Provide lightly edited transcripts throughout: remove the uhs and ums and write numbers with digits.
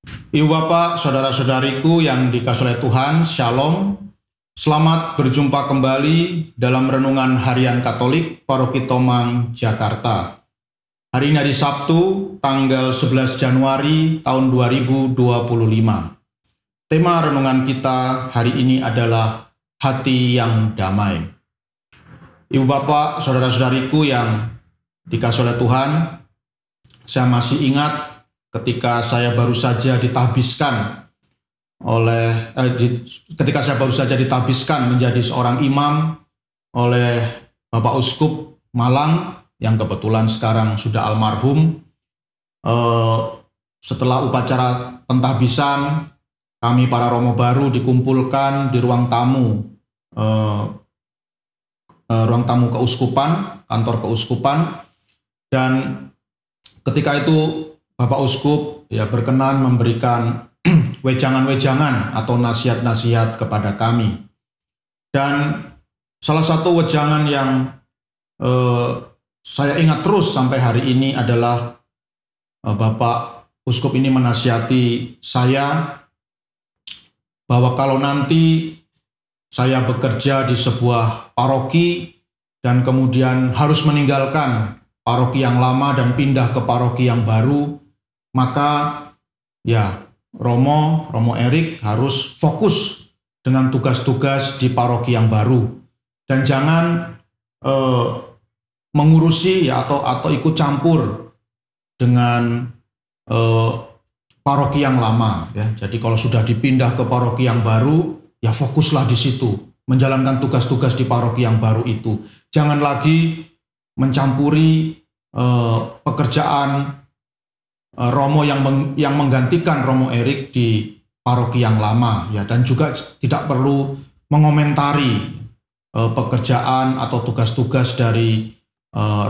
Ibu bapak, saudara-saudariku yang dikasihi oleh Tuhan, Shalom. Selamat berjumpa kembali dalam Renungan Harian Katolik Paroki Tomang, Jakarta. Hari ini hari Sabtu, tanggal 11 Januari tahun 2025. Tema renungan kita hari ini adalah hati yang damai. Ibu bapak, saudara-saudariku yang dikasihi oleh Tuhan, saya masih ingat ketika saya baru saja ditabiskan menjadi seorang imam oleh Bapak Uskup Malang yang kebetulan sekarang sudah almarhum. Setelah upacara pentahbisan, kami para Romo baru dikumpulkan di ruang tamu keuskupan, kantor keuskupan, dan ketika itu Bapak Uskup berkenan memberikan wejangan-wejangan atau nasihat-nasihat kepada kami. Dan salah satu wejangan yang saya ingat terus sampai hari ini adalah Bapak Uskup ini menasihati saya bahwa kalau nanti saya bekerja di sebuah paroki dan kemudian harus meninggalkan paroki yang lama dan pindah ke paroki yang baru, maka Romo Erik harus fokus dengan tugas-tugas di paroki yang baru dan jangan mengurusi atau ikut campur dengan paroki yang lama. Jadi kalau sudah dipindah ke paroki yang baru, fokuslah di situ, menjalankan tugas-tugas di paroki yang baru itu. Jangan lagi mencampuri pekerjaan Romo yang menggantikan Romo Erik di paroki yang lama, dan juga tidak perlu mengomentari pekerjaan atau tugas-tugas dari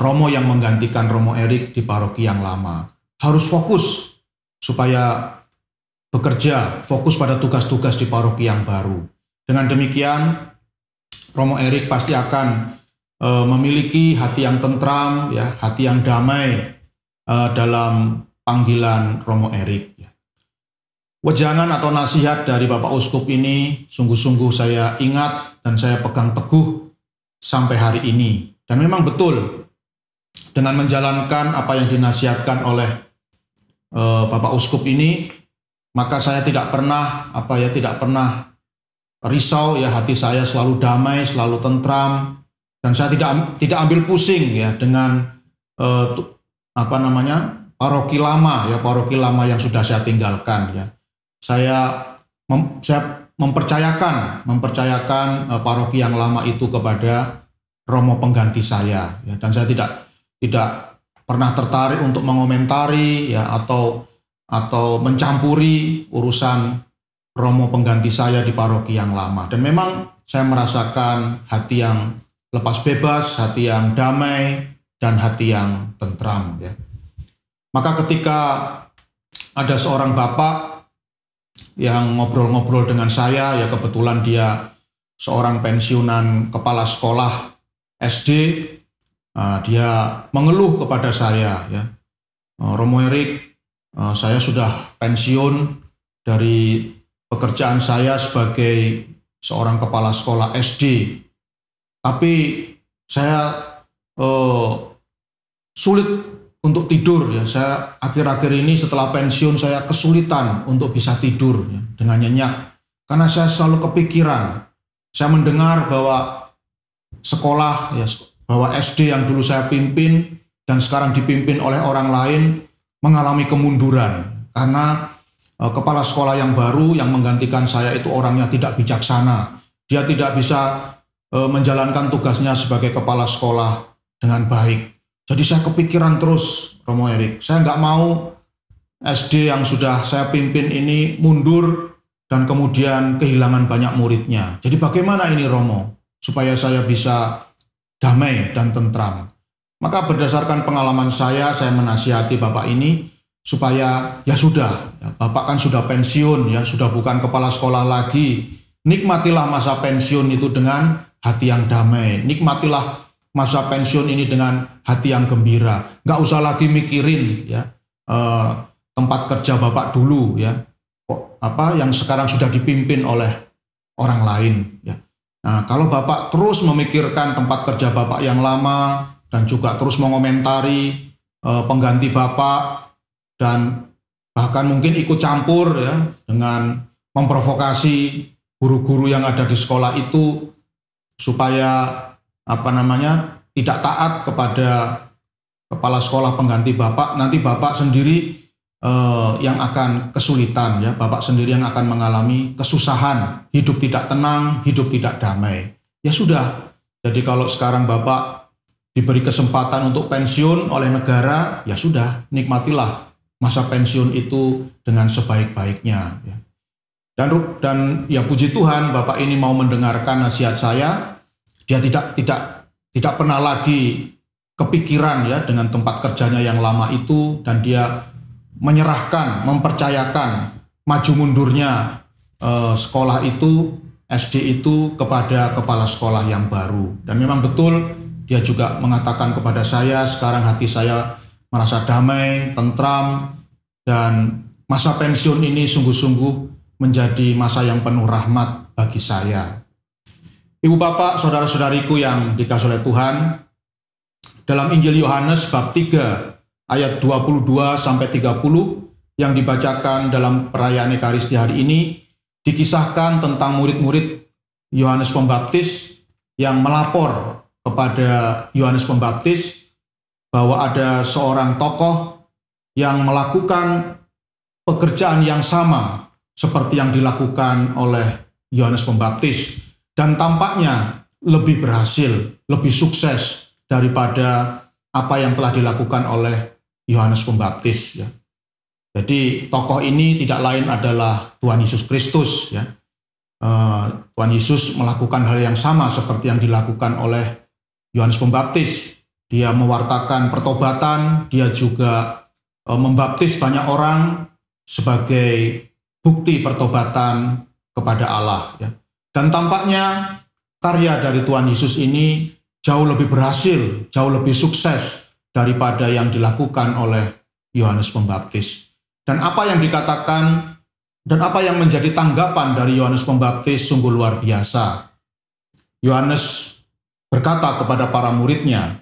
Romo yang menggantikan Romo Erik di paroki yang lama. Harus fokus supaya bekerja, fokus pada tugas-tugas di paroki yang baru. Dengan demikian, Romo Erik pasti akan memiliki hati yang tentram, hati yang damai dalam panggilan Romo Erik. Wejangan atau nasihat dari Bapak Uskup ini sungguh-sungguh saya ingat dan saya pegang teguh sampai hari ini. Dan memang betul, dengan menjalankan apa yang dinasihatkan oleh Bapak Uskup ini, maka saya tidak pernah risau, hati saya selalu damai, selalu tentram, dan saya tidak ambil pusing dengan paroki lama yang sudah saya tinggalkan. Saya mempercayakan paroki yang lama itu kepada Romo pengganti saya, dan saya tidak pernah tertarik untuk mengomentari atau mencampuri urusan Romo pengganti saya di paroki yang lama. Dan memang saya merasakan hati yang lepas bebas, hati yang damai, dan hati yang tentram. Maka ketika ada seorang bapak yang ngobrol-ngobrol dengan saya, kebetulan dia seorang pensiunan kepala sekolah SD, dia mengeluh kepada saya, Romo Erik, saya sudah pensiun dari pekerjaan saya sebagai seorang kepala sekolah SD, tapi saya sulit untuk tidur. Saya akhir-akhir ini setelah pensiun saya kesulitan untuk bisa tidur dengan nyenyak karena saya selalu kepikiran. Saya mendengar bahwa bahwa SD yang dulu saya pimpin dan sekarang dipimpin oleh orang lain mengalami kemunduran karena kepala sekolah yang baru yang menggantikan saya itu orangnya tidak bijaksana. Dia tidak bisa menjalankan tugasnya sebagai kepala sekolah dengan baik. Jadi saya kepikiran terus, Romo Erik. Saya nggak mau SD yang sudah saya pimpin ini mundur dan kemudian kehilangan banyak muridnya. Jadi bagaimana ini, Romo, supaya saya bisa damai dan tentram? Maka berdasarkan pengalaman saya menasihati Bapak ini supaya Bapak kan sudah pensiun, sudah bukan kepala sekolah lagi. Nikmatilah masa pensiun itu dengan hati yang damai. Nikmatilah masa pensiun ini dengan hati yang gembira. Nggak usah lagi mikirin tempat kerja Bapak dulu ya, yang sekarang sudah dipimpin oleh orang lain ya. Nah, kalau Bapak terus memikirkan tempat kerja Bapak yang lama dan juga terus mengomentari pengganti Bapak dan bahkan mungkin ikut campur ya dengan memprovokasi guru-guru yang ada di sekolah itu supaya tidak taat kepada kepala sekolah pengganti Bapak, nanti Bapak sendiri yang akan kesulitan ya, Bapak sendiri yang akan mengalami kesusahan, hidup tidak tenang, hidup tidak damai. Ya sudah. Jadi kalau sekarang Bapak diberi kesempatan untuk pensiun oleh negara, ya sudah, nikmatilah masa pensiun itu dengan sebaik-baiknya ya. Dan ya puji Tuhan, Bapak ini mau mendengarkan nasihat saya. Dia tidak pernah lagi kepikiran ya dengan tempat kerjanya yang lama itu, dan dia menyerahkan, mempercayakan maju mundurnya sekolah itu, SD itu kepada kepala sekolah yang baru. Dan memang betul dia juga mengatakan kepada saya, sekarang hati saya merasa damai, tentram, dan masa pensiun ini sungguh-sungguh menjadi masa yang penuh rahmat bagi saya. Ibu bapak, saudara-saudariku yang dikasihi oleh Tuhan, dalam Injil Yohanes bab 3 ayat 22 sampai 30 yang dibacakan dalam perayaan Ekaristi hari ini, dikisahkan tentang murid-murid Yohanes Pembaptis yang melapor kepada Yohanes Pembaptis bahwa ada seorang tokoh yang melakukan pekerjaan yang sama seperti yang dilakukan oleh Yohanes Pembaptis, dan tampaknya lebih berhasil, lebih sukses daripada apa yang telah dilakukan oleh Yohanes Pembaptis ya. Jadi tokoh ini tidak lain adalah Tuhan Yesus Kristus ya. Tuhan Yesus melakukan hal yang sama seperti yang dilakukan oleh Yohanes Pembaptis. Dia mewartakan pertobatan, dia juga membaptis banyak orang sebagai bukti pertobatan kepada Allah ya. Dan tampaknya karya dari Tuhan Yesus ini jauh lebih berhasil, jauh lebih sukses daripada yang dilakukan oleh Yohanes Pembaptis. Dan apa yang dikatakan dan apa yang menjadi tanggapan dari Yohanes Pembaptis sungguh luar biasa. Yohanes berkata kepada para muridnya,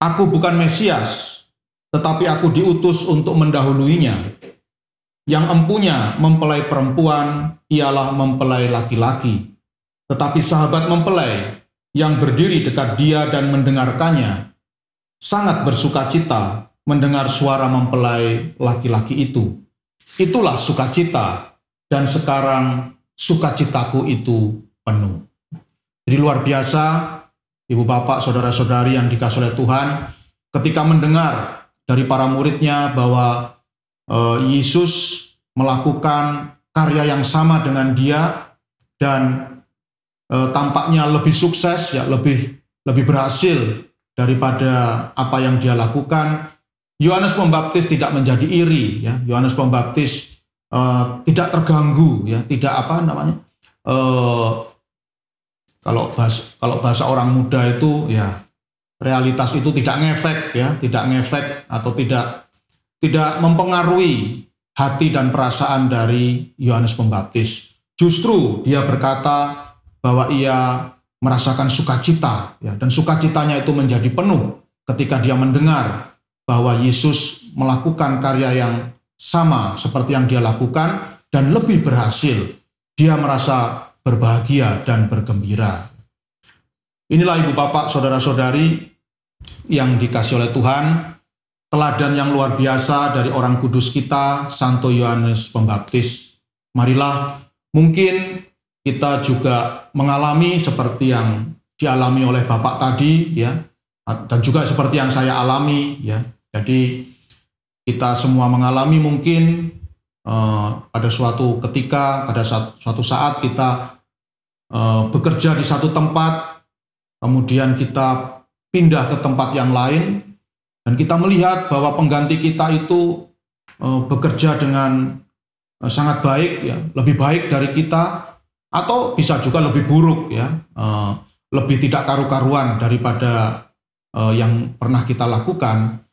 "Aku bukan Mesias, tetapi aku diutus untuk mendahuluinya. Yang empunya mempelai perempuan ialah mempelai laki-laki. Tetapi sahabat mempelai yang berdiri dekat dia dan mendengarkannya sangat bersukacita mendengar suara mempelai laki-laki itu. Itulah sukacita, dan sekarang sukacitaku itu penuh." Jadi luar biasa, ibu bapak, saudara-saudari yang dikasihi oleh Tuhan, ketika mendengar dari para muridnya bahwa Yesus melakukan karya yang sama dengan dia dan tampaknya lebih sukses ya, lebih berhasil daripada apa yang dia lakukan. Yohanes Pembaptis tidak menjadi iri ya. Yohanes Pembaptis tidak terganggu ya, tidak kalau bahasa orang muda itu ya, realitas itu tidak ngefek ya, tidak ngefek atau tidak mempengaruhi hati dan perasaan dari Yohanes Pembaptis. Justru dia berkata bahwa ia merasakan sukacita ya, dan sukacitanya itu menjadi penuh ketika dia mendengar bahwa Yesus melakukan karya yang sama seperti yang dia lakukan dan lebih berhasil. Dia merasa berbahagia dan bergembira. Inilah ibu bapak, saudara-saudari yang dikasihi oleh Tuhan, teladan yang luar biasa dari orang kudus kita, Santo Yohanes Pembaptis. Marilah mungkin kita juga mengalami seperti yang dialami oleh Bapak tadi ya, dan juga seperti yang saya alami ya. Jadi kita semua mengalami mungkin pada suatu ketika, pada suatu saat kita bekerja di satu tempat, kemudian kita pindah ke tempat yang lain, dan kita melihat bahwa pengganti kita itu bekerja dengan sangat baik ya, lebih baik dari kita, atau bisa juga lebih buruk ya, lebih tidak karu-karuan daripada yang pernah kita lakukan.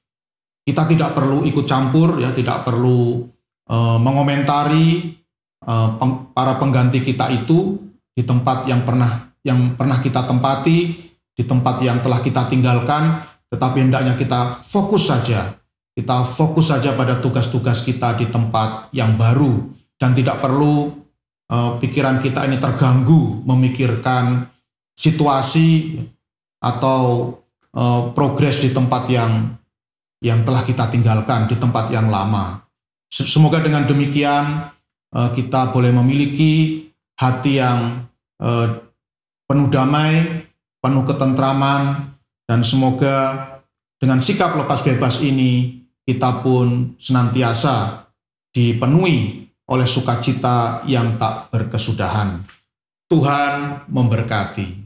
Kita tidak perlu ikut campur, ya, tidak perlu mengomentari para pengganti kita itu di tempat yang pernah kita tempati, di tempat yang telah kita tinggalkan, tetapi hendaknya kita fokus saja. Kita fokus saja pada tugas-tugas kita di tempat yang baru, dan tidak perlu pikiran kita ini terganggu memikirkan situasi atau progres di tempat yang telah kita tinggalkan, di tempat yang lama. Semoga dengan demikian kita boleh memiliki hati yang penuh damai, penuh ketentraman, dan semoga dengan sikap lepas bebas ini kita pun senantiasa dipenuhi oleh sukacita yang tak berkesudahan. Tuhan memberkati.